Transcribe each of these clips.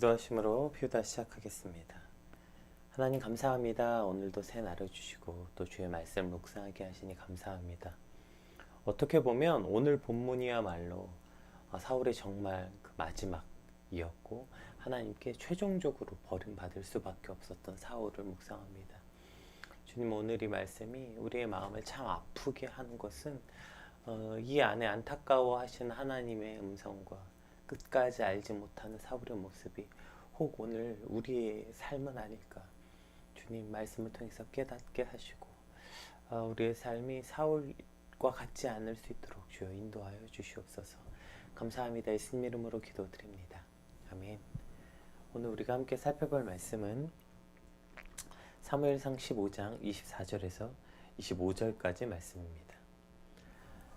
창조하심으로 피우다 시작하겠습니다. 하나님 감사합니다. 오늘도 새 날을 주시고 또 주의 말씀을 묵상하게 하시니 감사합니다. 어떻게 보면 오늘 본문이야말로 사울의 정말 그 마지막이었고 하나님께 최종적으로 버림받을 수밖에 없었던 사울을 묵상합니다. 주님, 오늘 이 말씀이 우리의 마음을 참 아프게 하는 것은 이 안에 안타까워 하신 하나님의 음성과 끝까지 알지 못하는 사울의 모습이 혹 오늘 우리의 삶은 아닐까. 주님 말씀을 통해서 깨닫게 하시고 우리의 삶이 사울과 같지 않을 수 있도록 주여 인도하여 주시옵소서. 감사합니다. 예수님 이름으로 기도드립니다. 아멘. 오늘 우리가 함께 살펴볼 말씀은 사무엘상 15장 24절에서 25절까지 말씀입니다.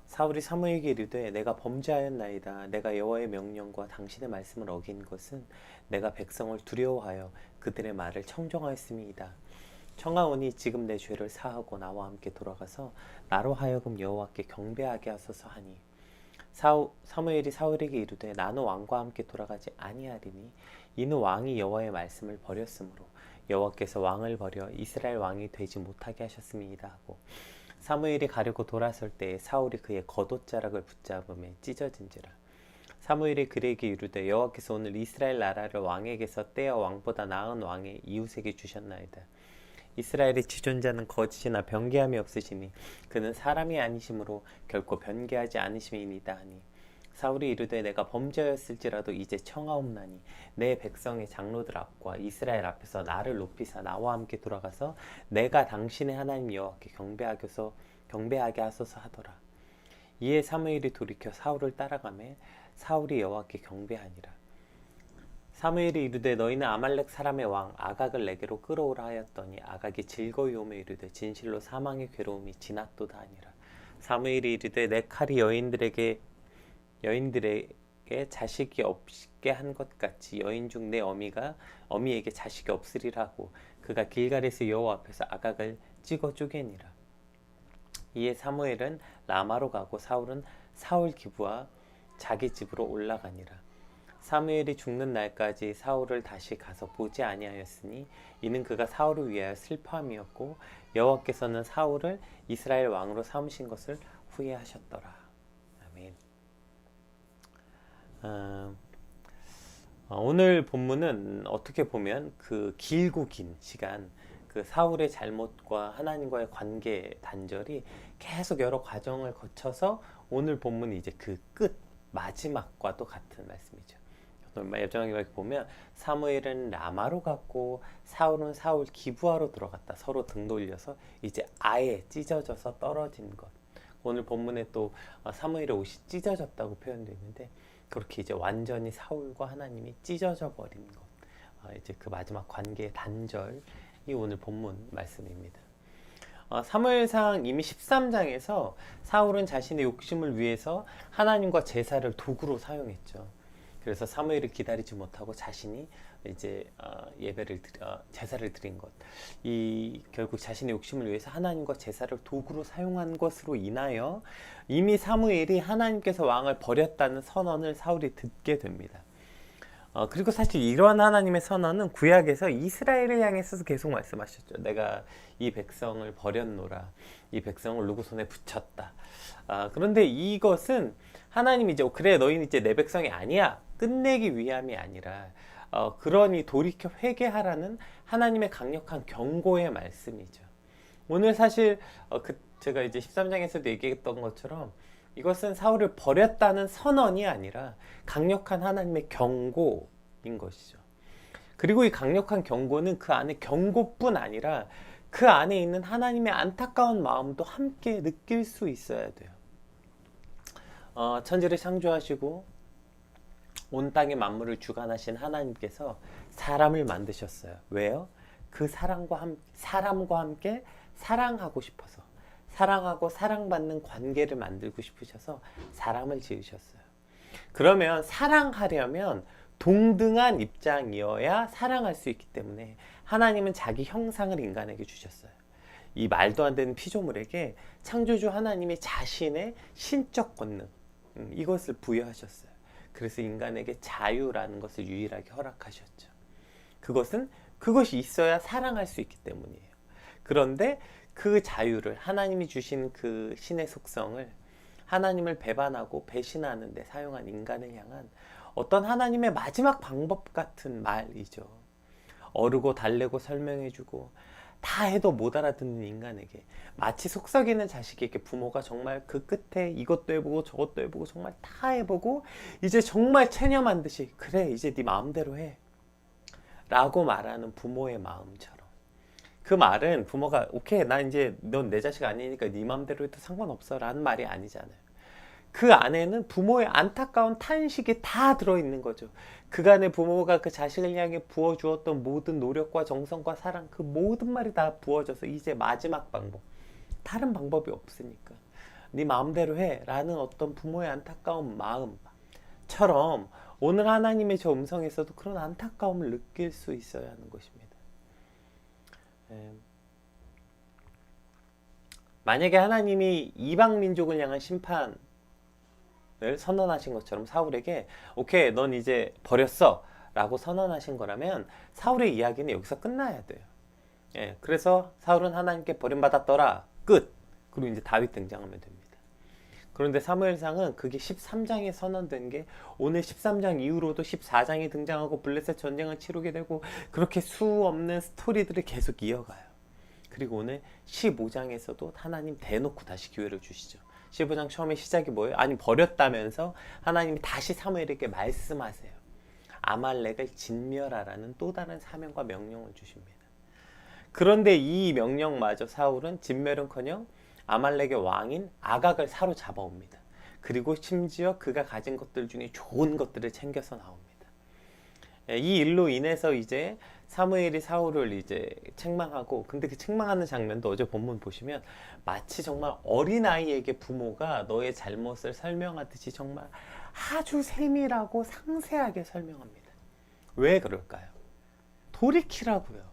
사울이 사무엘에게 이르되 내가 범죄하였나이다. 내가 여호와의 명령과 당신의 말씀을 어긴 것은 내가 백성을 두려워하여 그들의 말을 청종하였음이니이다. 청하오니 지금 내 죄를 사하고 나와 함께 돌아가서 나로 하여금 여호와께 경배하게 하소서 하니 사무엘이 사울에게 이르되 나는 왕과 함께 돌아가지 아니하리니 이는 왕이 여호와의 말씀을 버렸으므로 여호와께서 왕을 버려 이스라엘 왕이 되지 못하게 하셨음이니이다 하고 사무엘이 가려고 돌아설 때에 사울이 그의 겉옷자락을 붙잡음에 찢어진지라. 사무엘이 그에게 이르되 여호와께서 오늘 이스라엘 나라를 왕에게서 떼어 왕보다 나은 왕의 이웃에게 주셨나이다. 이스라엘의 지존자는 거짓이나 변개함이 없으시니 그는 사람이 아니심으로 결코 변개하지 않으심이니이다 하니 사울이 이르되 내가 범죄하였을지라도 이제 청하옵나니 내 백성의 장로들 앞과 이스라엘 앞에서 나를 높이사 나와 함께 돌아가서 내가 당신의 하나님 여호와께 경배하게 하소서 하더라. 이에 사무엘이 돌이켜 사울을 따라가매 사울이 여호와께 경배하니라. 사무엘이 이르되 너희는 아말렉 사람의 왕 아각을 내게로 끌어오라 하였더니 아각이 즐거이 오매 이르되 진실로 사망의 괴로움이 지났도다 하니라. 사무엘이 이르되 내 칼이 여인들에게 자식이 없게 한 것 같이 여인 중 내 어미에게 자식이 없으리라 하고 그가 길갈에서 여호와 앞에서 아각을 찍어 쪼개니라. 이에 사무엘은 라마로 가고 사울은 사울 기브와 자기 집으로 올라가니라. 사무엘이 죽는 날까지 사울을 다시 가서 보지 아니하였으니 이는 그가 사울을 위하여 슬퍼함이었고 여호와께서는 사울을 이스라엘 왕으로 삼으신 것을 후회하셨더라. 아멘. 오늘 본문은 어떻게 보면 그 길고 긴 시간 그 사울의 잘못과 하나님과의 관계 단절이 계속 여러 과정을 거쳐서 오늘 본문이 이제 그 끝 마지막과도 같은 말씀이죠. 여정하게 보면 사무엘은 라마로 갔고 사울은 사울 기브아로 들어갔다. 서로 등 돌려서 이제 아예 찢어져서 떨어진 것. 오늘 본문에 또 사무엘의 옷이 찢어졌다고 표현되어 있는데 그렇게 이제 완전히 사울과 하나님이 찢어져 버린 것. 이제 그 마지막 관계의 단절이 오늘 본문 말씀입니다. 사무엘상 이미 13장에서 사울은 자신의 욕심을 위해서 하나님과 제사를 도구로 사용했죠. 그래서 사무엘을 기다리지 못하고 자신이 이제 제사를 드린 것. 결국 자신의 욕심을 위해서 하나님과 제사를 도구로 사용한 것으로 인하여 이미 사무엘이 하나님께서 왕을 버렸다는 선언을 사울이 듣게 됩니다. 그리고 사실 이러한 하나님의 선언은 구약에서 이스라엘을 향해서 계속 말씀하셨죠. 내가 이 백성을 버렸노라. 이 백성을 누구 손에 붙였다. 그런데 이것은 하나님이 이제 그래 너희는 이제 내 백성이 아니야. 끝내기 위함이 아니라 그러니 돌이켜 회개하라는 하나님의 강력한 경고의 말씀이죠. 오늘 사실 제가 이제 13장에서도 얘기했던 것처럼 이것은 사울을 버렸다는 선언이 아니라 강력한 하나님의 경고인 것이죠. 그리고 이 강력한 경고는 그 안에 경고뿐 아니라 그 안에 있는 하나님의 안타까운 마음도 함께 느낄 수 있어야 돼요. 천지를 창조하시고 온 땅의 만물을 주관하신 하나님께서 사람을 만드셨어요. 왜요? 그 사람과 함께 사랑하고 싶어서 사랑하고 사랑받는 관계를 만들고 싶으셔서 사람을 지으셨어요. 그러면 사랑하려면 동등한 입장이어야 사랑할 수 있기 때문에 하나님은 자기 형상을 인간에게 주셨어요. 이 말도 안 되는 피조물에게 창조주 하나님이 자신의 신적 권능 이것을 부여하셨어요. 그래서 인간에게 자유라는 것을 유일하게 허락하셨죠. 그것이 있어야 사랑할 수 있기 때문이에요. 그런데 그 자유를, 하나님이 주신 그 신의 속성을 하나님을 배반하고 배신하는 데 사용한 인간을 향한 어떤 하나님의 마지막 방법 같은 말이죠. 어르고 달래고 설명해주고 다 해도 못 알아듣는 인간에게, 마치 속썩이는 자식에게 부모가 정말 그 끝에 이것도 해보고 저것도 해보고 정말 다 해보고 이제 정말 체념한 듯이 그래 이제 네 마음대로 해 라고 말하는 부모의 마음처럼, 그 말은 부모가 오케이 나 이제 넌 내 자식 아니니까 네 마음대로 해도 상관없어 라는 말이 아니잖아요. 그 안에는 부모의 안타까운 탄식이 다 들어있는 거죠. 그간의 부모가 그 자식을 향해 부어주었던 모든 노력과 정성과 사랑, 그 모든 말이 다 부어져서 이제 마지막 방법, 다른 방법이 없으니까 네 마음대로 해 라는 어떤 부모의 안타까운 마음처럼 오늘 하나님의 저 음성에서도 그런 안타까움을 느낄 수 있어야 하는 것입니다. 만약에 하나님이 이방 민족을 향한 심판을 선언하신 것처럼 사울에게 오케이 넌 이제 버렸어 라고 선언하신 거라면 사울의 이야기는 여기서 끝나야 돼요. 그래서 사울은 하나님께 버림받았더라 끝. 그리고 이제 다윗 등장하면 됩니다. 그런데 사무엘상은 그게 13장에 선언된 게 오늘 13장 이후로도 14장이 등장하고 블레셋 전쟁을 치르게 되고 그렇게 수 없는 스토리들을 계속 이어가요. 그리고 오늘 15장에서도 하나님 대놓고 다시 기회를 주시죠. 15장 처음에 시작이 뭐예요? 아니 버렸다면서 하나님이 다시 사무엘에게 말씀하세요. 아말렉을 진멸하라는 또 다른 사명과 명령을 주십니다. 그런데 이 명령마저 사울은 진멸은커녕 아말렉의 왕인 아각을 사로잡아옵니다. 그리고 심지어 그가 가진 것들 중에 좋은 것들을 챙겨서 나옵니다. 이 일로 인해서 이제 사무엘이 사울을 이제 책망하고, 근데 그 책망하는 장면도 어제 본문 보시면 마치 정말 어린아이에게 부모가 너의 잘못을 설명하듯이 정말 아주 세밀하고 상세하게 설명합니다. 왜 그럴까요? 돌이키라고요.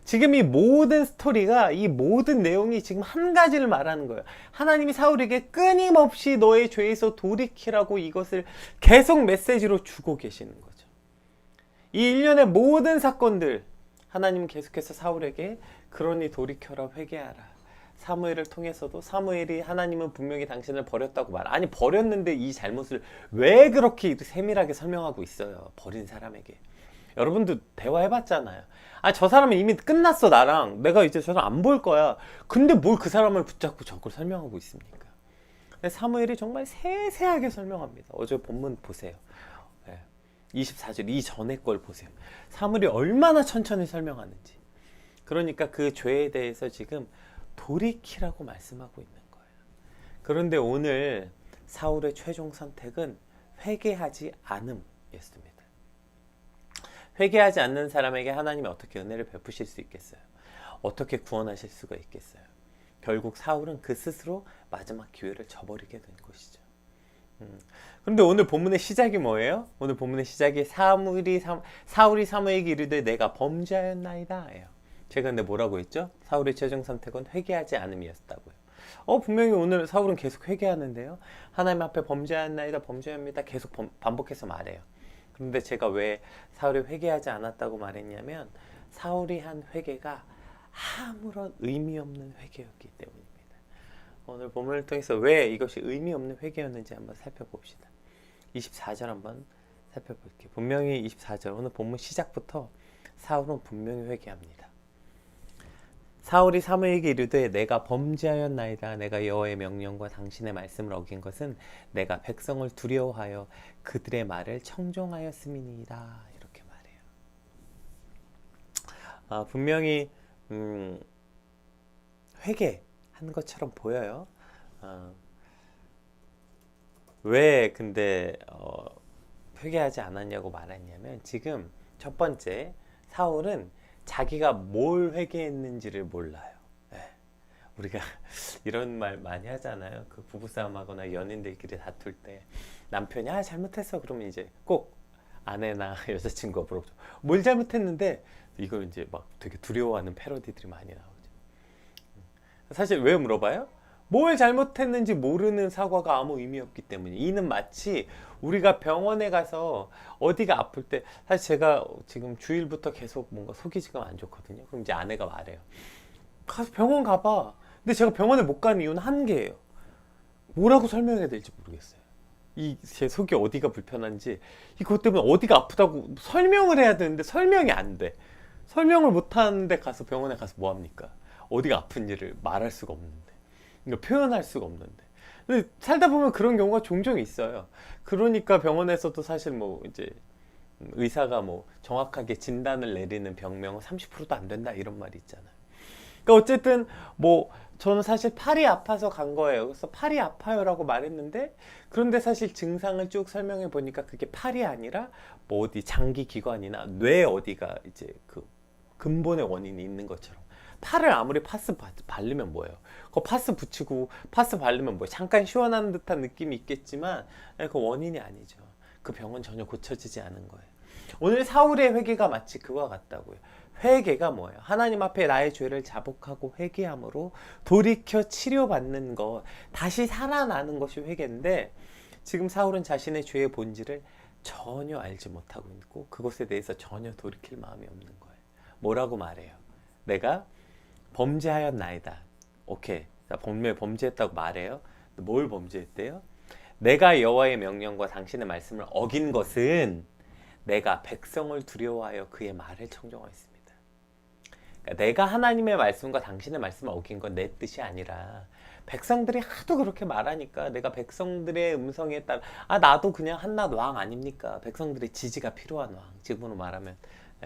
지금 이 모든 스토리가, 이 모든 내용이 지금 한 가지를 말하는 거예요. 하나님이 사울에게 끊임없이 너의 죄에서 돌이키라고 이것을 계속 메시지로 주고 계시는 거죠. 이 일련의 모든 사건들, 하나님은 계속해서 사울에게 그러니 돌이켜라, 회개하라. 사무엘을 통해서도 사무엘이 하나님은 분명히 당신을 버렸다고 말. 아니 버렸는데 이 잘못을 왜 그렇게 세밀하게 설명하고 있어요. 버린 사람에게. 여러분도 대화해봤잖아요. 아, 저 사람은 이미 끝났어 나랑. 내가 이제 저 사람 안 볼 거야. 근데 뭘 그 사람을 붙잡고 저걸 설명하고 있습니까? 사무엘이 정말 세세하게 설명합니다. 어제 본문 보세요. 24절 이전의 걸 보세요. 사무엘이 얼마나 천천히 설명하는지. 그러니까 그 죄에 대해서 지금 돌이키라고 말씀하고 있는 거예요. 그런데 오늘 사울의 최종 선택은 회개하지 않음이었습니다. 회개하지 않는 사람에게 하나님이 어떻게 은혜를 베푸실 수 있겠어요? 어떻게 구원하실 수가 있겠어요? 결국 사울은 그 스스로 마지막 기회를 저버리게 된 것이죠. 그런데 오늘 본문의 시작이 뭐예요? 오늘 본문의 시작이 사울이 사무엘에게 이르되 내가 범죄하였나이다 예요. 제가 근데 뭐라고 했죠? 사울의 최종 선택은 회개하지 않음이었다고요. 분명히 오늘 사울은 계속 회개하는데요. 하나님 앞에 범죄하였나이다, 범죄합니다 계속 반복해서 말해요. 그런데 제가 왜 사울이 회개하지 않았다고 말했냐면 사울이 한 회개가 아무런 의미 없는 회개였기 때문입니다. 오늘 본문을 통해서 왜 이것이 의미 없는 회개였는지 한번 살펴봅시다. 24절 한번 살펴볼게요. 분명히 24절 오늘 본문 시작부터 사울은 분명히 회개합니다. 사울이 사무엘에게 이르되 내가 범죄하였나이다. 내가 여호와의 명령과 당신의 말씀을 어긴 것은 내가 백성을 두려워하여 그들의 말을 청종하였음이니이다. 이렇게 말해요. 분명히 회개한 것처럼 보여요. 왜 근데 회개하지 않았냐고 말했냐면 지금 첫 번째 사울은 자기가 뭘 회개했는지를 몰라요. 우리가 이런 말 많이 하잖아요. 그 부부싸움 하거나 연인들끼리 다툴 때 남편이 잘못했어 그러면 이제 꼭 아내나 여자친구가 물어보죠. 뭘 잘못했는데 이걸 이제 막 되게 두려워하는 패러디들이 많이 나오죠. 사실 왜 물어봐요? 뭘 잘못했는지 모르는 사과가 아무 의미 없기 때문에. 이는 마치 우리가 병원에 가서 어디가 아플 때, 사실 제가 지금 주일부터 계속 뭔가 속이 지금 안 좋거든요. 그럼 이제 아내가 말해요. 가서 병원 가봐. 근데 제가 병원에 못 가는 이유는 한 개예요. 뭐라고 설명해야 될지 모르겠어요. 이 제 속이 어디가 불편한지, 그것 때문에 어디가 아프다고 설명을 해야 되는데 설명이 안 돼. 설명을 못 하는데 가서 병원에 가서 뭐 합니까? 어디가 아픈지를 말할 수가 없는데, 그러니까 표현할 수가 없는데. 근데 살다 보면 그런 경우가 종종 있어요. 그러니까 병원에서도 사실 뭐 이제 의사가 뭐 정확하게 진단을 내리는 병명은 30%도 안 된다 이런 말이 있잖아요. 그러니까 어쨌든 뭐 저는 사실 팔이 아파서 간 거예요. 그래서 팔이 아파요라고 말했는데, 그런데 사실 증상을 쭉 설명해 보니까 그게 팔이 아니라 뭐 어디 장기 기관이나 뇌 어디가 이제 그 근본의 원인이 있는 것처럼, 팔을 아무리 파스 바르면 뭐예요? 그 파스 붙이고 파스 바르면 뭐예요? 잠깐 시원한 듯한 느낌이 있겠지만 그 원인이 아니죠. 그 병은 전혀 고쳐지지 않은 거예요. 오늘 사울의 회개가 마치 그와 같다고요. 회개가 뭐예요? 하나님 앞에 나의 죄를 자복하고 회개함으로 돌이켜 치료받는 것, 다시 살아나는 것이 회개인데, 지금 사울은 자신의 죄의 본질을 전혀 알지 못하고 있고 그것에 대해서 전혀 돌이킬 마음이 없는 거예요. 뭐라고 말해요? 내가 범죄하였나이다. 오케이. 자, 범죄했다고 말해요. 뭘 범죄했대요? 내가 여호와의 명령과 당신의 말씀을 어긴 것은 내가 백성을 두려워하여 그의 말을 청종하였습니다. 그러니까 내가 하나님의 말씀과 당신의 말씀을 어긴 건 내 뜻이 아니라 백성들이 하도 그렇게 말하니까 내가 백성들의 음성에 따라, 나도 그냥 한낱 왕 아닙니까? 백성들의 지지가 필요한 왕. 지금으로 말하면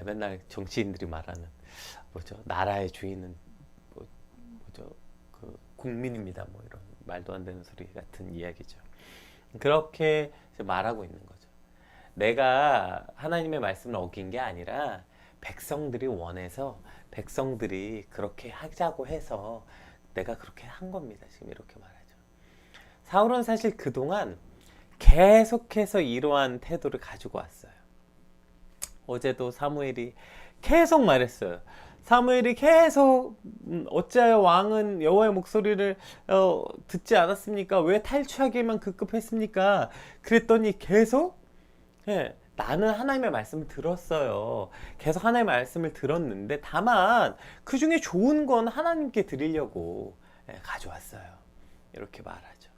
맨날 정치인들이 말하는 뭐죠? 나라의 주인은 뭐죠? 그 국민입니다. 뭐 이런 말도 안 되는 소리 같은 이야기죠. 그렇게 말하고 있는 거죠. 내가 하나님의 말씀을 어긴 게 아니라 백성들이 원해서, 백성들이 그렇게 하자고 해서 내가 그렇게 한 겁니다. 지금 이렇게 말하죠. 사울은 사실 그동안 계속해서 이러한 태도를 가지고 왔어요. 어제도 사무엘이 계속 말했어요. 사무엘이 계속 어찌하여 왕은 여호와의 목소리를 듣지 않았습니까? 왜 탈취하기만 급급했습니까? 그랬더니 계속, 나는 하나님의 말씀을 들었어요. 계속 하나님의 말씀을 들었는데 다만 그 중에 좋은 건 하나님께 드리려고 가져왔어요. 이렇게 말하죠.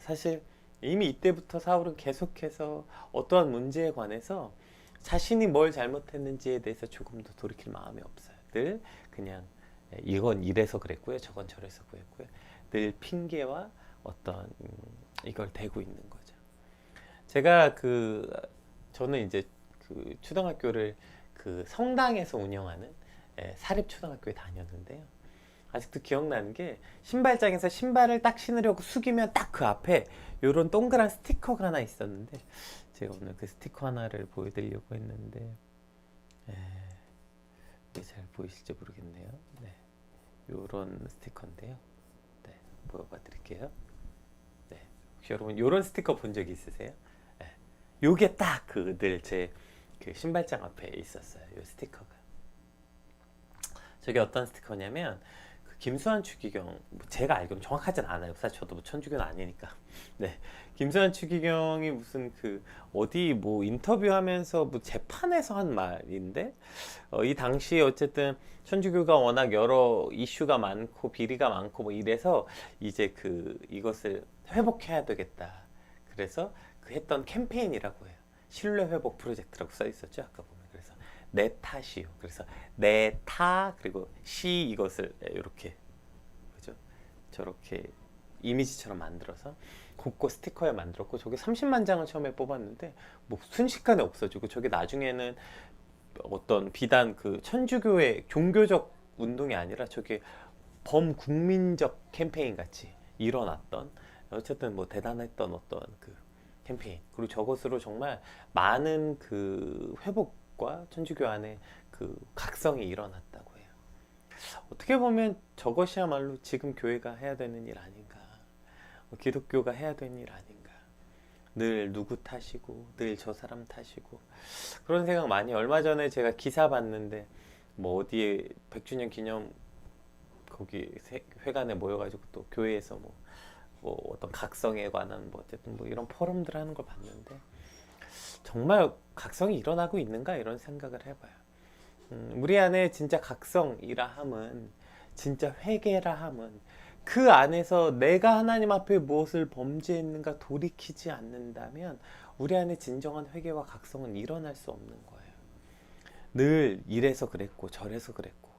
사실 이미 이때부터 사울은 계속해서 어떠한 문제에 관해서 자신이 뭘 잘못했는지에 대해서 조금도 돌이킬 마음이 없어요. 늘 그냥 이건 이래서 그랬고요, 저건 저래서 그랬고요. 늘 핑계와 어떤 이걸 대고 있는 거죠. 제가 저는 이제 그 초등학교를 그 성당에서 운영하는 사립 초등학교에 다녔는데요. 아직도 기억나는 게, 신발장에서 신발을 딱 신으려고 숙이면 딱 그 앞에 요런 동그란 스티커가 하나 있었는데, 제가 오늘 그 스티커 하나를 보여드리려고 했는데, 이게 잘 보이실지 모르겠네요. 네, 요런 스티커인데요. 네, 보여봐 드릴게요. 네, 혹시 여러분 요런 스티커 본 적 있으세요? 네, 요게 딱 늘 제 그 신발장 앞에 있었어요. 요 스티커가. 저게 어떤 스티커냐면, 김수환 추기경, 제가 알기로는 정확하진 않아요. 사실 저도 뭐 천주교는 아니니까. 네, 김수환 추기경이 무슨 어디 뭐 인터뷰하면서 뭐 재판에서 한 말인데, 이 당시 어쨌든 천주교가 워낙 여러 이슈가 많고 비리가 많고 뭐 이래서 이제 이것을 회복해야 되겠다. 그래서 했던 캠페인이라고 해요. 신뢰 회복 프로젝트라고 써 있었죠, 아까 보면. 그래서 내 탓이요. 그래서 내 타, 그리고 시, 이것을 이렇게, 그죠? 저렇게 이미지처럼 만들어서 굽고 스티커에 만들었고, 저게 30만 장을 처음에 뽑았는데 뭐 순식간에 없어지고, 저게 나중에는 어떤 비단 천주교의 종교적 운동이 아니라 저게 범국민적 캠페인 같이 일어났던, 어쨌든 뭐 대단했던 어떤 캠페인, 그리고 저것으로 정말 많은 회복과 천주교 안에 각성이 일어났다고 해요. 어떻게 보면 저것이야말로 지금 교회가 해야 되는 일 아닌가, 기독교가 해야 되는 일 아닌가. 늘 누구 탓이고 늘 저 사람 탓이고, 그런 생각 많이. 얼마 전에 제가 기사 봤는데 뭐 어디에 100주년 기념 거기 회관에 모여가지고 또 교회에서 뭐 어떤 각성에 관한 뭐 어쨌든 뭐 이런 포럼들 하는 걸 봤는데 정말 각성이 일어나고 있는가 이런 생각을 해봐요. 우리 안에 진짜 각성이라 함은 진짜 회개라 함은 그 안에서 내가 하나님 앞에 무엇을 범죄했는가 돌이키지 않는다면 우리 안에 진정한 회개와 각성은 일어날 수 없는 거예요. 늘 이래서 그랬고 저래서 그랬고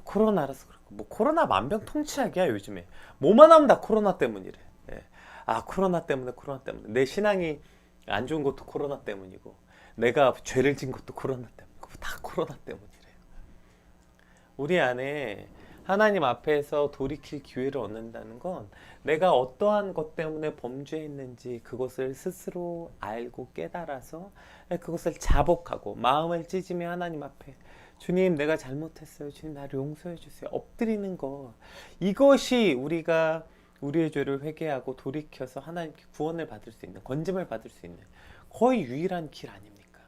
코로나라서 그랬고 뭐 코로나 만병통치약이야 요즘에. 뭐만 하면 다 코로나 때문이래. 예. 아 코로나 때문에 내 신앙이 안 좋은 것도 코로나 때문이고 내가 죄를 진 것도 코로나 때문이고 다 코로나 때문이래요. 우리 안에 하나님 앞에서 돌이킬 기회를 얻는다는 건 내가 어떠한 것 때문에 범죄했는지 그것을 스스로 알고 깨달아서 그것을 자복하고 마음을 찢으며 하나님 앞에 주님 내가 잘못했어요. 주님 나를 용서해 주세요. 엎드리는 거 이것이 우리가 우리의 죄를 회개하고 돌이켜서 하나님께 구원을 받을 수 있는 건짐을 받을 수 있는 거의 유일한 길 아닙니까?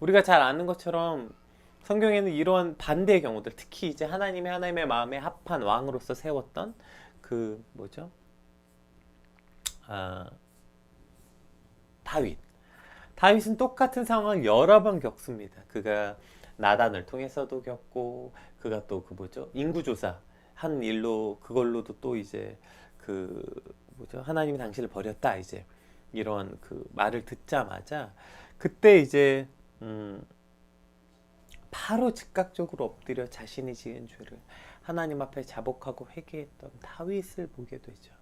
우리가 잘 아는 것처럼 성경에는 이런 반대의 경우들 특히 이제 하나님의 마음에 합한 왕으로서 세웠던 그 뭐죠? 다윗은 똑같은 상황을 여러 번 겪습니다. 그가 나단을 통해서도 겪고 그가 또 그 뭐죠? 인구조사 한 일로 그걸로도 또 이제 그 뭐죠? 하나님이 당신을 버렸다 이제 이런 그 말을 듣자마자 그때 이제 바로 즉각적으로 엎드려 자신이 지은 죄를 하나님 앞에 자복하고 회개했던 다윗을 보게 되죠.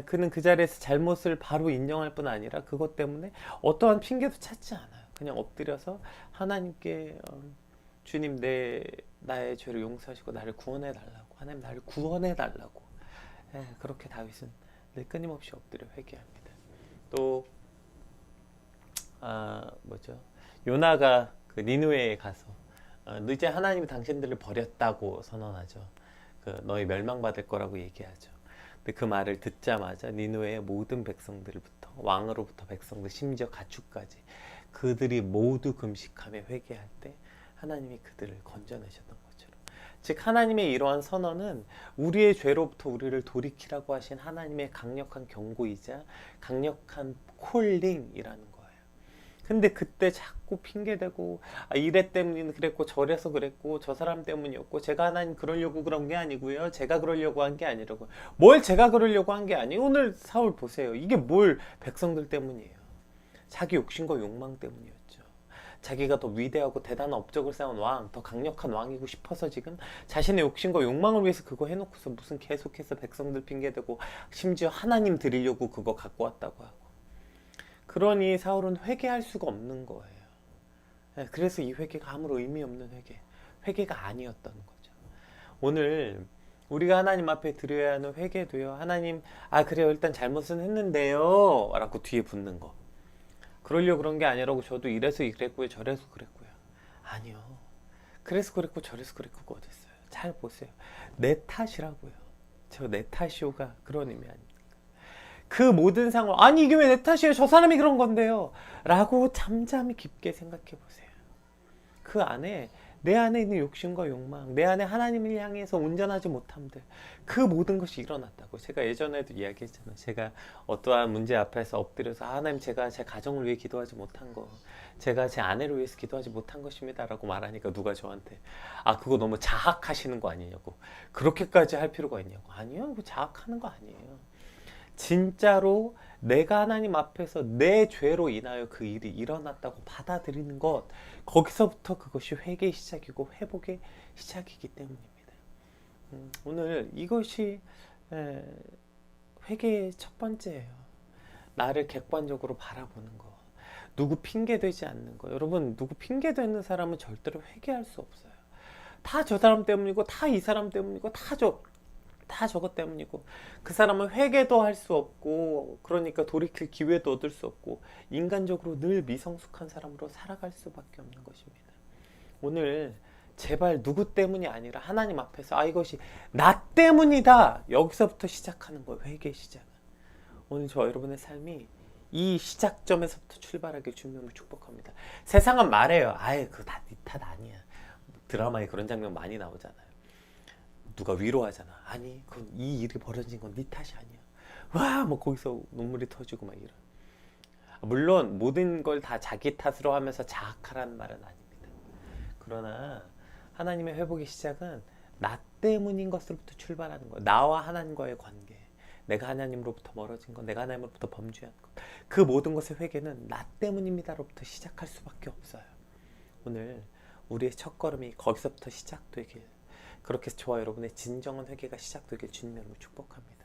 그는 그 자리에서 잘못을 바로 인정할 뿐 아니라 그것 때문에 어떠한 핑계도 찾지 않아요. 그냥 엎드려서 하나님께 주님 나의 죄를 용서하시고 나를 구원해 달라고 하나님 나를 구원해 달라고 그렇게 다윗은 늘 끊임없이 엎드려 회개합니다. 또 뭐죠? 요나가 그 니느웨에 가서 이제 하나님이 당신들을 버렸다고 선언하죠. 너희 멸망받을 거라고 얘기하죠. 근데 그 말을 듣자마자 니느웨의 모든 백성들부터 왕으로부터 백성들 심지어 가축까지 그들이 모두 금식하며 회개할 때 하나님이 그들을 건져내셨던 것처럼 즉 하나님의 이러한 선언은 우리의 죄로부터 우리를 돌이키라고 하신 하나님의 강력한 경고이자 강력한 콜링이라는 거예요. 근데 그때 자꾸 핑계대고 이래 때문에 그랬고 저래서 그랬고 저 사람 때문이었고 제가 하나님 그러려고 그런 게 아니고요. 제가 그러려고 한 게 아니라고. 뭘 제가 그러려고 한 게 아니에요. 오늘 사울 보세요. 이게 뭘 백성들 때문이에요. 자기 욕심과 욕망 때문이었죠. 자기가 더 위대하고 대단한 업적을 쌓은 왕, 더 강력한 왕이고 싶어서 지금 자신의 욕심과 욕망을 위해서 그거 해놓고서 무슨 계속해서 백성들 핑계대고 심지어 하나님 드리려고 그거 갖고 왔다고 하고. 그러니 사울은 회개할 수가 없는 거예요. 그래서 이 회개가 아무런 의미 없는 회개가 아니었던 거죠. 오늘 우리가 하나님 앞에 드려야 하는 회개도요. 하나님, 그래요. 일단 잘못은 했는데요. 라고 뒤에 붙는 거. 그러려고 그런 게 아니라고 저도 이래서 그랬고요. 저래서 그랬고요. 아니요. 그래서 그랬고 저래서 그랬고 어딨어요. 잘 보세요. 내 탓이라고요. 저 내 탓이오가 그런 의미 아닙니까? 그 모든 상황 아니 이게 왜 내 탓이에요? 저 사람이 그런 건데요. 라고 잠잠히 깊게 생각해 보세요. 그 안에 내 안에 있는 욕심과 욕망, 내 안에 하나님을 향해서 온전하지 못함들 그 모든 것이 일어났다고. 제가 예전에도 이야기했잖아요. 제가 어떠한 문제 앞에서 엎드려서 하나님 제가 제 가정을 위해 기도하지 못한 거 제가 제 아내를 위해서 기도하지 못한 것입니다 라고 말하니까 누가 저한테 그거 너무 자학하시는 거 아니냐고. 그렇게까지 할 필요가 있냐고. 아니요. 그거 자학하는 거 아니에요. 진짜로 내가 하나님 앞에서 내 죄로 인하여 그 일이 일어났다고 받아들이는 것 거기서부터 그것이 회개의 시작이고 회복의 시작이기 때문입니다. 오늘 이것이 회개의 첫 번째예요. 나를 객관적으로 바라보는 거. 누구 핑계되지 않는 거. 여러분 누구 핑계되는 사람은 절대로 회개할 수 없어요. 다 저 사람 때문이고 다 이 사람 때문이고 다 저것 때문이고 그 사람은 회개도 할 수 없고 그러니까 돌이킬 기회도 얻을 수 없고 인간적으로 늘 미성숙한 사람으로 살아갈 수밖에 없는 것입니다. 오늘 제발 누구 때문이 아니라 하나님 앞에서 이것이 나 때문이다. 여기서부터 시작하는 거예요. 회개의 시작은. 오늘 저 여러분의 삶이 이 시작점에서부터 출발하길 주님을 축복합니다. 세상은 말해요. 그거 다 네 탓 아니야. 드라마에 그런 장면 많이 나오잖아요. 누가 위로하잖아. 아니, 그건 이 일이 벌어진 건 네 탓이 아니야. 와, 뭐 거기서 눈물이 터지고 막 이런. 물론 모든 걸 다 자기 탓으로 하면서 자학하라는 말은 아닙니다. 그러나 하나님의 회복의 시작은 나 때문인 것으로부터 출발하는 거예요. 나와 하나님과의 관계, 내가 하나님으로부터 멀어진 것, 내가 하나님으로부터 범죄한 것, 그 모든 것의 회개는 나 때문입니다로부터 시작할 수밖에 없어요. 오늘 우리의 첫걸음이 거기서부터 시작되길, 그렇게 저와 여러분의 진정한 회개가 시작되길 주님의 이름으로 축복합니다.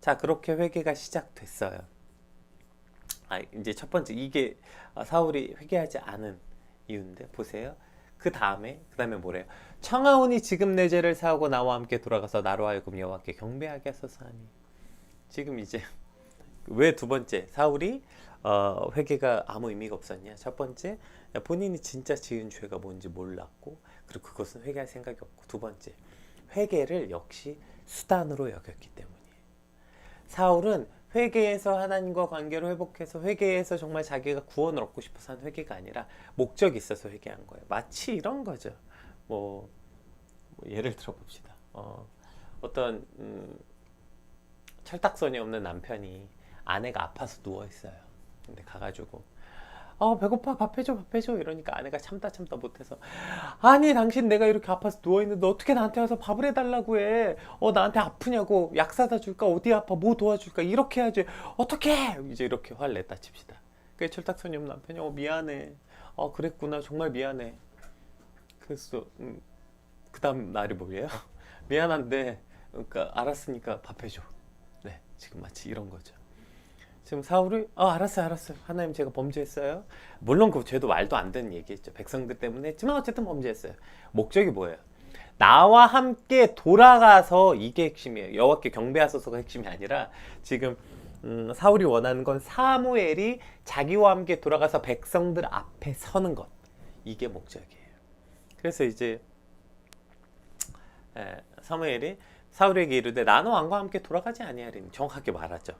자, 그렇게 회개가 시작됐어요. 이제 첫 번째, 이게 사울이 회개하지 않은 이유인데, 보세요. 그 다음에 뭐래요? 청하오니 지금 내 죄를 사하고 나와 함께 돌아가서 나로 하여금 여호와께 경배하게 하소서 하니. 지금 이제 왜 두 번째 사울이 회개가 아무 의미가 없었냐? 첫 번째, 본인이 진짜 지은 죄가 뭔지 몰랐고, 그리고 그것은 회개할 생각이 없고, 두 번째, 회개를 역시 수단으로 여겼기 때문이에요. 사울은 회개해서 하나님과 관계를 회복해서 회개해서 정말 자기가 구원을 얻고 싶어서 한 회개가 아니라 목적이 있어서 회개한 거예요. 마치 이런 거죠. 뭐 예를 들어 봅시다. 어떤 철딱선이 없는 남편이 아내가 아파서 누워 있어요. 근데 가가지고 배고파, 밥 해줘 이러니까 아내가 참다 못해서, 아니 당신 내가 이렇게 아파서 누워있는데 어떻게 나한테 와서 밥을 해달라고 해. 나한테 아프냐고, 약 사다 줄까, 어디 아파, 뭐 도와줄까, 이렇게 해야지, 어떡해. 이제 이렇게 화를 냈다 칩시다. 그 철딱선이 없는 남편이 미안해, 그랬구나, 정말 미안해. 그래서 그 다음 날이 뭐예요? 미안한데, 그러니까 알았으니까 밥 해줘. 네, 지금 마치 이런 거죠. 지금 사울이 알았어요. 하나님, 제가 범죄했어요. 물론 그 죄도 말도 안 되는 얘기했죠. 백성들 때문에 했지만 어쨌든 범죄했어요. 목적이 뭐예요? 나와 함께 돌아가서, 이게 핵심이에요. 여호와께 경배하소서가 핵심이 아니라, 지금 사울이 원하는 건 사무엘이 자기와 함께 돌아가서 백성들 앞에 서는 것, 이게 목적이에요. 그래서 이제 사무엘이 사울에게 이르되 나는 왕과 함께 돌아가지 아니하리니, 정확하게 말하죠.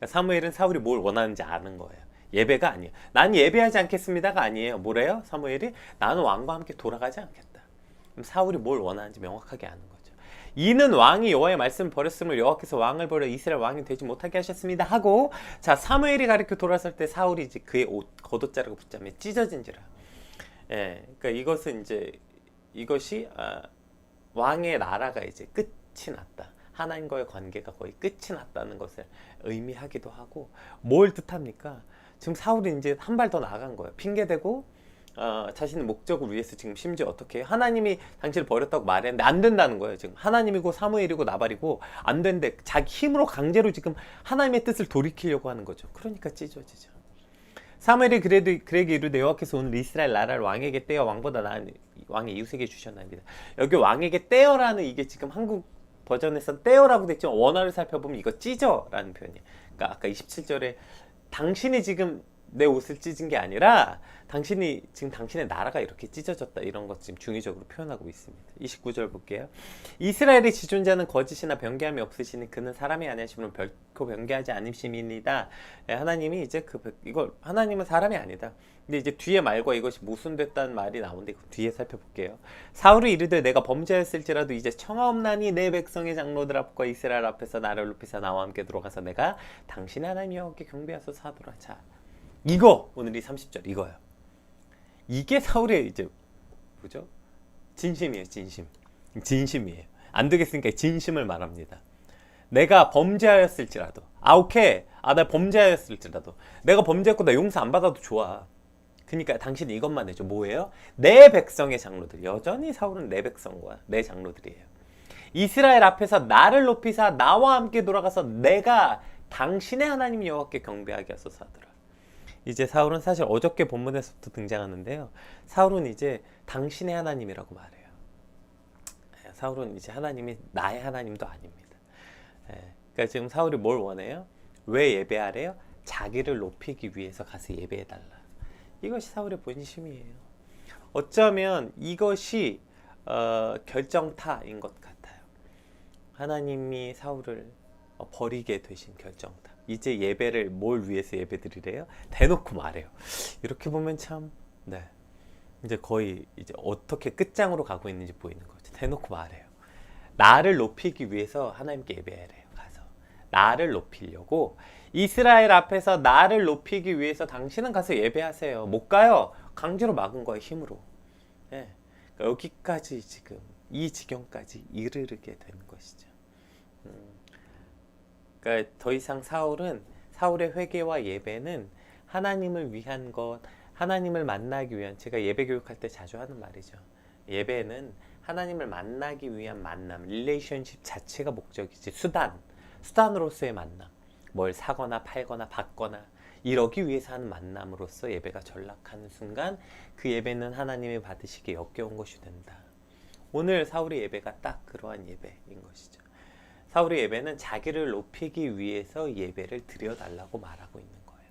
사무엘은 사울이 뭘 원하는지 아는 거예요. 예배가 아니에요. 난 예배하지 않겠습니다가 아니에요. 뭐래요? 사무엘이 나는 왕과 함께 돌아가지 않겠다. 그럼 사울이 뭘 원하는지 명확하게 아는 거죠. 이는 왕이 여호와의 말씀을 버렸으므로 여호와께서 왕을 버려 이스라엘 왕이 되지 못하게 하셨습니다 하고, 자, 사무엘이 가리켜 돌아설 때 사울이 이제 그의 옷 겉옷자락을 붙잡며 찢어진지라. 그러니까 이것이 왕의 나라가 이제 끝이 났다. 하나님과의 관계가 거의 끝이 났다는 것을 의미하기도 하고, 뭘 뜻합니까? 지금 사울이 이제 한 발 더 나아간 거예요. 핑계대고 자신의 목적을 위해서 지금 심지어 어떻게 해요? 하나님이 당신을 버렸다고 말했는데 안 된다는 거예요. 지금 하나님이고 사무엘이고 나발이고 안 된대. 자기 힘으로 강제로 지금 하나님의 뜻을 돌이키려고 하는 거죠. 그러니까 찢어지죠. 사무엘이 그에게 이르되 여호와께서 오늘 이스라엘 나라를 왕에게 떼어 왕보다 나은 왕의 이웃에게 주셨나이다. 여기 왕에게 떼어라는, 이게 지금 한국 버전에서 떼어라고 됐지만 원어를 살펴보면 이거 찢어라는 표현이에요. 그러니까 아까 27절에 당신이 지금 내 옷을 찢은 게 아니라 당신이 지금 당신의 나라가 이렇게 찢어졌다, 이런 것 지금 중의적으로 표현하고 있습니다. 29절 볼게요. 이스라엘의 지존자는 거짓이나 변개함이 없으시니 그는 사람이 아니시면 결코 변개하지 않으심이니이다. 하나님이 이제 이걸 하나님은 사람이 아니다. 근데 이제 뒤에 말과 이것이 모순됐다는 말이 나오는데 뒤에 살펴볼게요. 사울이 이르되 내가 범죄했을지라도 이제 청하옵나니 내 백성의 장로들 앞과 이스라엘 앞에서 나를 높이사 나와 함께 들어가서 내가 당신의 하나님 여호와께 경배하소서 하도록. 자, 이거 오늘 이 30절 이거예요. 이게 사울의 이제 뭐죠? 진심이에요. 진심이에요. 안 되겠으니까 진심을 말합니다. 내가 범죄하였을지라도, 오케이, 나 범죄하였을지라도, 내가 범죄했고 나 용서 안 받아도 좋아. 그러니까 당신은 이것만 해줘. 뭐예요? 내 백성의 장로들. 여전히 사울은 내 백성과 내 장로들이에요. 이스라엘 앞에서 나를 높이사 나와 함께 돌아가서 내가 당신의 하나님 여호와께 경배하게 하소서 하더라. 이제 사울은 사실 어저께 본문에서부터 등장하는데요. 사울은 이제 당신의 하나님이라고 말해요. 사울은 이제 하나님이 나의 하나님도 아닙니다. 그러니까 지금 사울이 뭘 원해요? 왜 예배하래요? 자기를 높이기 위해서 가서 예배해달라. 이것이 사울의 본심이에요. 어쩌면 이것이 결정타인 것 같아요. 하나님이 사울을 버리게 되신 결정타. 이제 예배를 뭘 위해서 예배드리래요? 대놓고 말해요. 이렇게 보면 참, 이제 거의 이제 어떻게 끝장으로 가고 있는지 보이는 거죠. 대놓고 말해요. 나를 높이기 위해서 하나님께 예배해야 해요. 가서 나를 높이려고 이스라엘 앞에서 나를 높이기 위해서 당신은 가서 예배하세요. 못 가요. 강제로 막은 거예요. 힘으로. 예. 그러니까 여기까지 지금 이 지경까지 이르게 된 것이죠. 그러니까 더 이상 사울의 회개와 예배는 하나님을 위한 것, 하나님을 만나기 위한, 제가 예배 교육할 때 자주 하는 말이죠. 예배는 하나님을 만나기 위한 만남, 릴레이션십 자체가 목적이지, 수단으로서의 만남. 뭘 사거나 팔거나 받거나 이러기 위해서 하는 만남으로서 예배가 전락하는 순간 그 예배는 하나님이 받으시기에 역겨운 것이 된다. 오늘 사울의 예배가 딱 그러한 예배인 것이죠. 사울의 예배는 자기를 높이기 위해서 예배를 드려달라고 말하고 있는 거예요.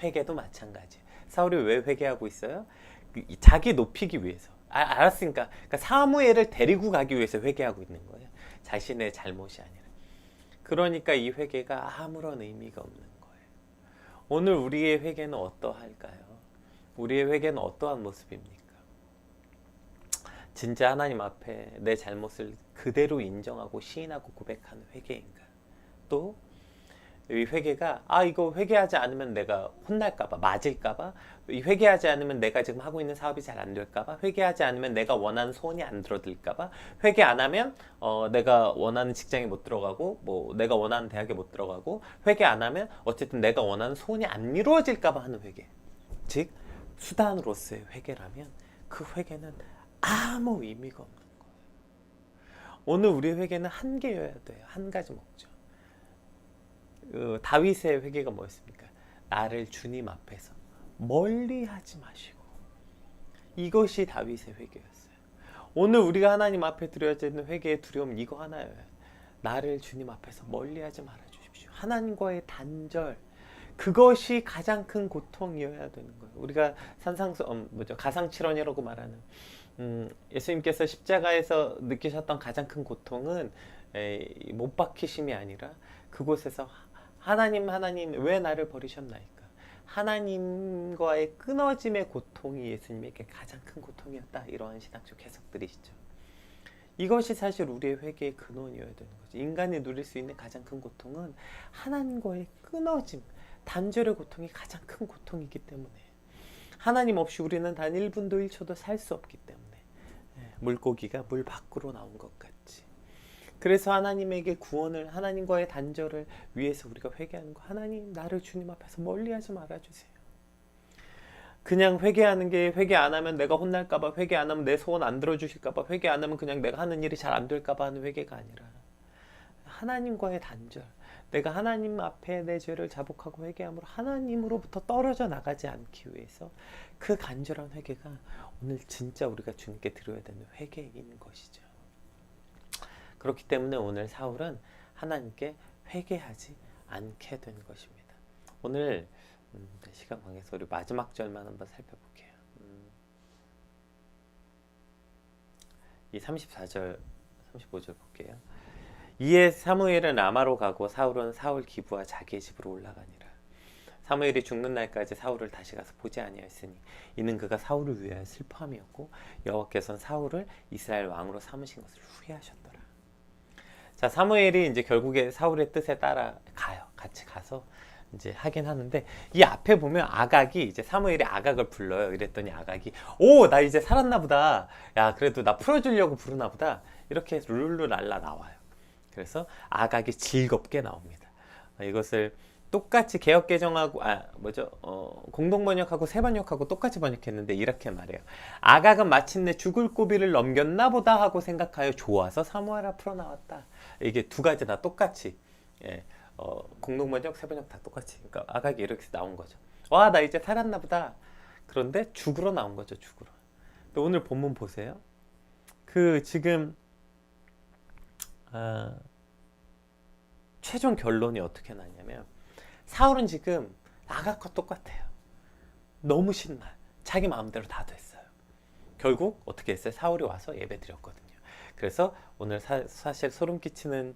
회개도 마찬가지예요. 사울이 왜 회개하고 있어요? 자기 높이기 위해서. 알았으니까. 그러니까 사무엘을 데리고 가기 위해서 회개하고 있는 거예요. 자신의 잘못이 아니라. 그러니까 이 회개가 아무런 의미가 없는 거예요. 오늘 우리의 회개는 어떠할까요? 우리의 회개는 어떠한 모습입니까? 진짜 하나님 앞에 내 잘못을 그대로 인정하고 시인하고 고백하는 회개인가? 또 이 회개가 이거 회개하지 않으면 내가 혼날까봐, 맞을까봐, 회개하지 않으면 내가 지금 하고 있는 사업이 잘 안 될까봐, 회개하지 않으면 내가 원하는 소원이 안 들어들까봐, 회개 안 하면 내가 원하는 직장에 못 들어가고, 뭐 내가 원하는 대학에 못 들어가고, 회개 안 하면 어쨌든 내가 원하는 소원이 안 이루어질까봐 하는 회개. 즉 수단으로서의 회개라면 그 회개는 아무 의미가 없는 거예요. 오늘 우리의 회개는 한 개여야 돼요. 한 가지 목적. 다윗의 회개가 뭐였습니까? 나를 주님 앞에서 멀리 하지 마시고. 이것이 다윗의 회개였어요. 오늘 우리가 하나님 앞에 드려야 되는 회개의 두려움 이거 하나예요. 나를 주님 앞에서 멀리 하지 말아 주십시오. 하나님과의 단절, 그것이 가장 큰 고통이어야 되는 거예요. 우리가 가상칠언이라고 말하는 예수님께서 십자가에서 느끼셨던 가장 큰 고통은 못 박히심이 아니라 그곳에서 하나님 왜 나를 버리셨나이까? 하나님과의 끊어짐의 고통이 예수님에게 가장 큰 고통이었다. 이러한 신학적 해석들이시죠. 이것이 사실 우리의 회개의 근원이어야 되는 거죠. 인간이 누릴 수 있는 가장 큰 고통은 하나님과의 끊어짐, 단절의 고통이 가장 큰 고통이기 때문에 하나님 없이 우리는 단 1분도 1초도 살 수 없기 때문에 물고기가 물 밖으로 나온 것 같이. 그래서 하나님에게 구원을, 하나님과의 단절을 위해서 우리가 회개하는 거. 하나님, 나를 주님 앞에서 멀리하지 말아주세요. 그냥 회개하는 게, 회개 안 하면 내가 혼날까봐, 회개 안 하면 내 소원 안 들어주실까봐, 회개 안 하면 그냥 내가 하는 일이 잘 안 될까봐 하는 회개가 아니라 하나님과의 단절, 내가 하나님 앞에 내 죄를 자복하고 회개함으로 하나님으로부터 떨어져 나가지 않기 위해서 그 간절한 회개가 오늘 진짜 우리가 주님께 드려야 되는 회개인 것이죠. 그렇기 때문에 오늘 사울은 하나님께 회개하지 않게 된 것입니다. 오늘 시간 관계에서 우리 마지막 절만 한번 살펴볼게요. 이 34절, 35절 볼게요. 이에 사무엘은 라마로 가고 사울은 사울 기부와 자기의 집으로 올라가니라. 사무엘이 죽는 날까지 사울을 다시 가서 보지 아니하였으니 이는 그가 사울을 위하여 슬퍼함이었고 여호와께서는 사울을 이스라엘 왕으로 삼으신 것을 후회하셨더라. 자, 사무엘이 이제 결국에 사울의 뜻에 따라 가요. 같이 가서 이제 하긴 하는데, 이 앞에 보면 아각이, 이제 사무엘이 아각을 불러요. 이랬더니 아각이, 나 이제 살았나 보다. 야, 그래도 나 풀어주려고 부르나 보다. 이렇게 룰루랄라 나와요. 그래서 아각이 즐겁게 나옵니다. 이것을 똑같이 개역개정하고 공동번역하고 새번역하고 똑같이 번역했는데 이렇게 말해요. 아각은 마침내 죽을 고비를 넘겼나 보다 하고 생각하여 좋아서 사무엘 앞으로 나왔다. 이게 두 가지 다 똑같이, 공동번역 새번역 다 똑같이. 그러니까 아각이 이렇게 나온 거죠. 와, 나 이제 살았나 보다. 그런데 죽으러 나온 거죠. 죽으러. 오늘 본문 보세요. 지금 최종 결론이 어떻게 나냐면, 사울은 지금 아각과 똑같아요. 너무 신나. 자기 마음대로 다 됐어요. 결국 어떻게 했어요? 사울이 와서 예배 드렸거든요. 그래서 오늘 사실 소름 끼치는,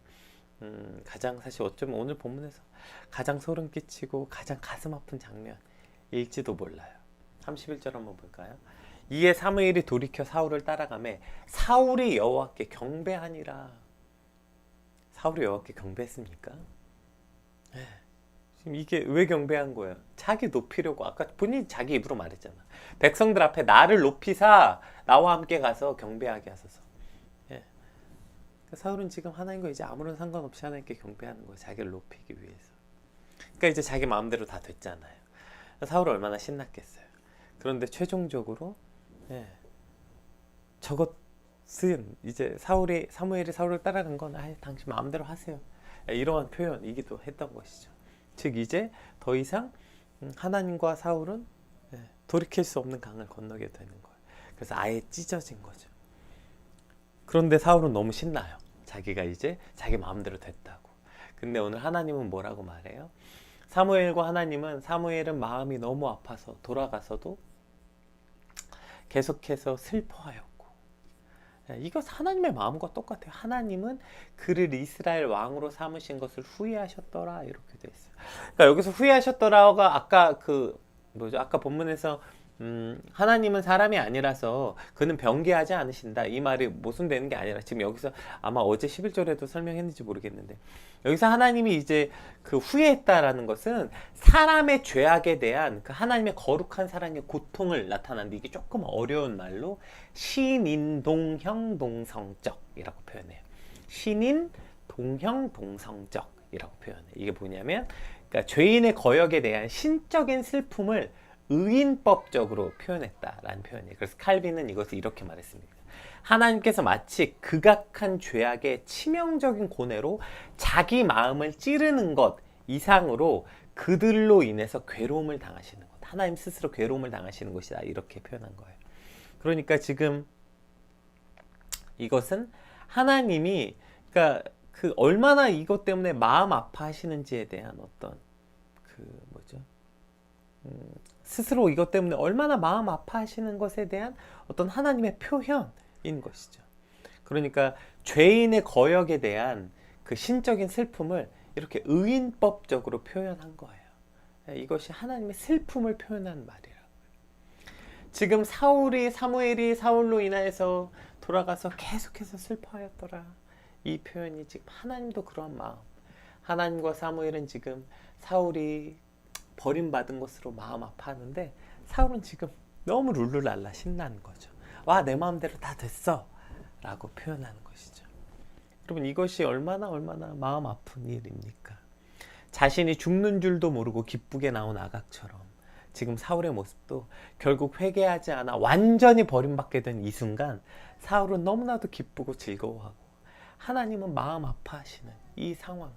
가장 사실 어쩌면 오늘 본문에서 가장 소름 끼치고 가장 가슴 아픈 장면일지도 몰라요. 31절 한번 볼까요? 이에 사무엘이 돌이켜 사울을 따라가매 사울이 여호와께 경배하니라. 사울이 여호와께 경배했습니까? 지금 이게 왜 경배한 거예요? 자기 높이려고. 아까 본인이 자기 입으로 말했잖아. 백성들 앞에 나를 높이사 나와 함께 가서 경배하게 하소서. 예. 그러니까 사울은 지금 하나님과 이제 아무런 상관없이 하나님께 경배하는 거예요. 자기를 높이기 위해서. 그러니까 이제 자기 마음대로 다 됐잖아요. 사울은 얼마나 신났겠어요. 그런데 최종적으로 저것은 이제 사무엘이 사울을 따라간 건 당신 마음대로 하세요. 이러한 표현이기도 했던 것이죠. 즉 이제 더 이상 하나님과 사울은 돌이킬 수 없는 강을 건너게 되는 거예요. 그래서 아예 찢어진 거죠. 그런데 사울은 너무 신나요. 자기가 이제 자기 마음대로 됐다고. 근데 오늘 하나님은 뭐라고 말해요? 사무엘은 마음이 너무 아파서 돌아가서도 계속해서 슬퍼하였고, 이것 하나님의 마음과 똑같아요. 하나님은 그를 이스라엘 왕으로 삼으신 것을 후회하셨더라 이렇게 돼 있어요. 그러니까 여기서 후회하셨더라가 아까 아까 본문에서 하나님은 사람이 아니라서 그는 변개하지 않으신다 이 말이 모순되는 게 아니라, 지금 여기서 아마 어제 11절에도 설명했는지 모르겠는데, 여기서 하나님이 이제 그 후회했다라는 것은 사람의 죄악에 대한 그 하나님의 거룩한 사랑의 고통을 나타내는데, 이게 조금 어려운 말로 신인동형 동성적이라고 표현해요. 신인 동형 동성적이라고 표현해요. 이게 뭐냐면, 그러니까 죄인의 거역에 대한 신적인 슬픔을 의인법적으로 표현했다라는 표현이에요. 그래서 칼빈은 이것을 이렇게 말했습니다. 하나님께서 마치 극악한 죄악의 치명적인 고뇌로 자기 마음을 찌르는 것 이상으로 그들로 인해서 괴로움을 당하시는 것, 하나님 스스로 괴로움을 당하시는 것이다 이렇게 표현한 거예요. 그러니까 지금 이것은 하나님이 그러니까 그 얼마나 이것 때문에 마음 아파하시는지에 대한 어떤 스스로 이것 때문에 얼마나 마음 아파하시는 것에 대한 어떤 하나님의 표현인 것이죠. 그러니까 죄인의 거역에 대한 그 신적인 슬픔을 이렇게 의인법적으로 표현한 거예요. 이것이 하나님의 슬픔을 표현한 말이라고요. 지금 사무엘이 사울로 인하여서 돌아가서 계속해서 슬퍼하였더라. 이 표현이 지금 하나님도 그런 마음. 하나님과 사무엘은 지금 사울이 버림받은 것으로 마음 아파하는데, 사울은 지금 너무 룰루랄라 신나는 거죠. 와, 내 마음대로 다 됐어 라고 표현하는 것이죠. 여러분, 이것이 얼마나 마음 아픈 일입니까? 자신이 죽는 줄도 모르고 기쁘게 나온 아각처럼 지금 사울의 모습도 결국 회개하지 않아 완전히 버림받게 된 이 순간 사울은 너무나도 기쁘고 즐거워하고, 하나님은 마음 아파하시는 이 상황.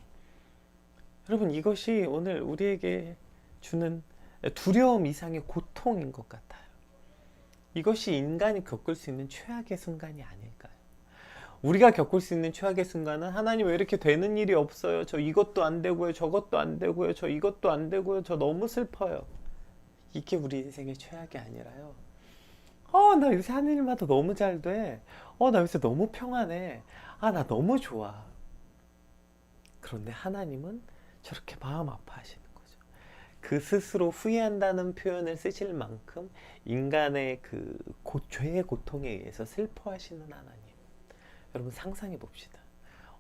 여러분, 이것이 오늘 우리에게 주는 두려움 이상의 고통인 것 같아요. 이것이 인간이 겪을 수 있는 최악의 순간이 아닐까요? 우리가 겪을 수 있는 최악의 순간은 하나님 왜 이렇게 되는 일이 없어요? 저 이것도 안 되고요. 저것도 안 되고요. 저 이것도 안 되고요. 저 너무 슬퍼요. 이게 우리 인생의 최악이 아니라요. 나 요새 하는 일마다 너무 잘 돼. 나 요새 너무 평안해. 나 너무 좋아. 그런데 하나님은 저렇게 마음 아파하시는 거죠. 그 스스로 후회한다는 표현을 쓰실 만큼 인간의 그 죄의 고통에 의해서 슬퍼하시는 하나님. 여러분, 상상해 봅시다.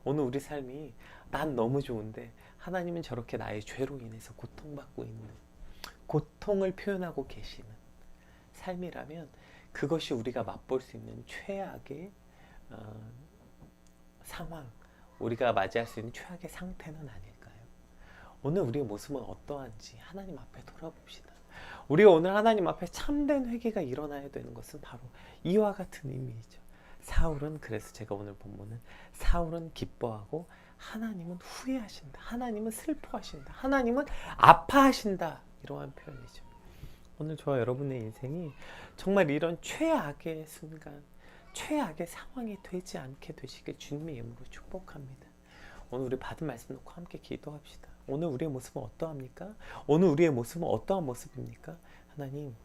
오늘 우리 삶이 난 너무 좋은데 하나님은 저렇게 나의 죄로 인해서 고통받고 있는, 고통을 표현하고 계시는 삶이라면 그것이 우리가 맛볼 수 있는 최악의 상황, 우리가 맞이할 수 있는 최악의 상태는 아닐까요? 오늘 우리의 모습은 어떠한지 하나님 앞에 돌아봅시다. 우리가 오늘 하나님 앞에 참된 회개가 일어나야 되는 것은 바로 이와 같은 의미이죠. 사울은, 그래서 제가 오늘 본문은 사울은 기뻐하고 하나님은 후회하신다, 하나님은 슬퍼하신다, 하나님은 아파하신다, 이러한 표현이죠. 오늘 저와 여러분의 인생이 정말 이런 최악의 순간, 최악의 상황이 되지 않게 되시길 주님의 이름으로 축복합니다. 오늘 우리 받은 말씀 놓고 함께 기도합시다. 오늘 우리의 모습은 어떠합니까? 오늘 우리의 모습은 어떠한 모습입니까? 하나님,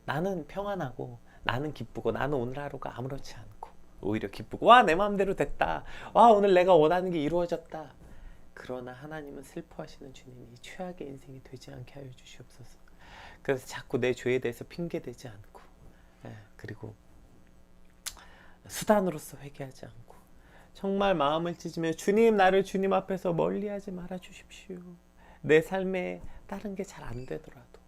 나는 평안하고 나는 기쁘고 나는 오늘 하루가 아무렇지 않고 오히려 기쁘고, 와, 내 마음대로 됐다, 와, 오늘 내가 원하는 게 이루어졌다. 그러나 하나님은 슬퍼하시는 주님이 최악의 인생이 되지 않게 하여 주시옵소서. 그래서 자꾸 내 죄에 대해서 핑계대지 않고, 그리고 수단으로서 회개하지 않고 정말 마음을 찢으며 주님, 나를 주님 앞에서 멀리하지 말아 주십시오. 내 삶에 다른 게 잘 안 되더라도,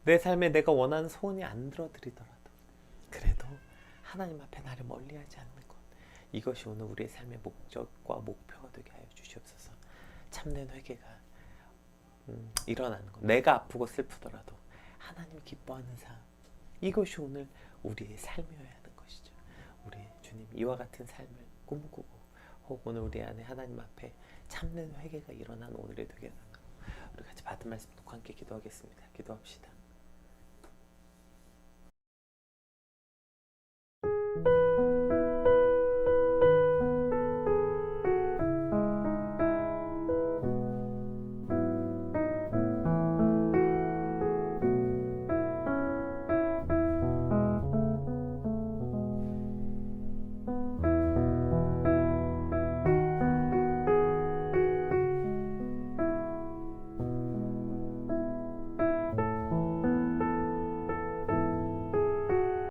내 삶에 내가 원하는 소원이 안 들어드리더라도, 그래도 하나님 앞에 나를 멀리하지 않는 것, 이것이 오늘 우리의 삶의 목적과 목표가 되게 하여 주시옵소서. 참된 회개가 일어나는 것, 내가 아프고 슬프더라도 하나님 기뻐하는 삶, 이것이 오늘 우리의 삶이어야 하는 것이죠. 우리 주님, 이와 같은 삶을 꿈꾸고 혹 오늘 우리 안에 하나님 앞에 참된 회개가 일어난 오늘이 되게 하는 것, 우리 같이 받은 말씀 듣고 함께 기도하겠습니다. 기도합시다.